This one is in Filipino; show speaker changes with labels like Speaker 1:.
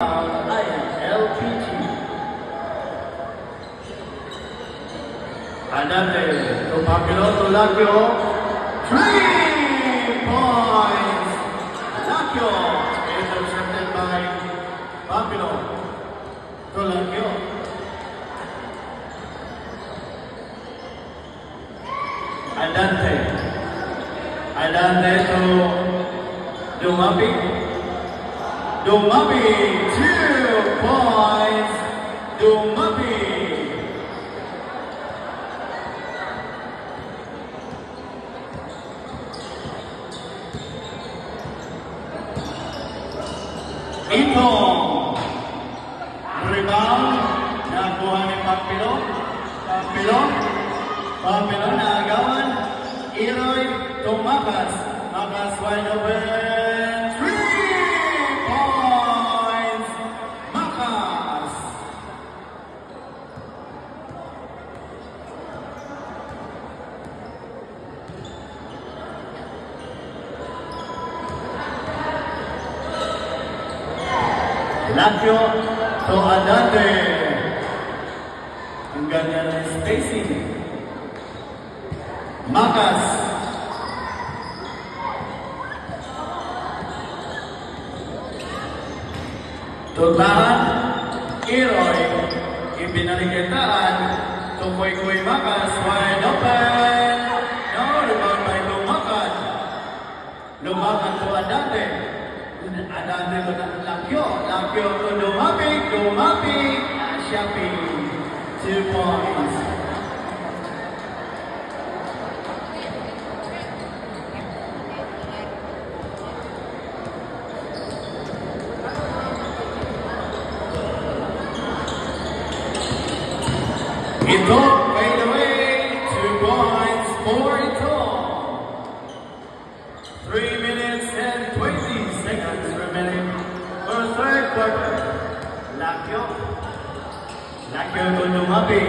Speaker 1: LPG. Andante to Papilo to Lacchio. 3 points. Lacchio is intercepted by Papilo to Lacchio. Andante to Dumapi. Dumapi, 2 points. Dumapi. Itong rebound nakuha ni Papilo. Papilo na agawan. Iroy to Makas. Makas wide open. 3 points. Makas. Lacchio to Andante. Ang ganyan na spacing. Makas. Tutahan. Iroy. Ibinalikitaan. To Kuy Makas. Wide open. No, rebound by Lumakan. Lumakan to Andante. Andante to Lacchio. Lacchio to Dumapi. Shapi. 2 points. Ito, fade away, 2 points for Ito. 3 minutes and 20 seconds remaining for the third quarter. Lacchio to Dumapi.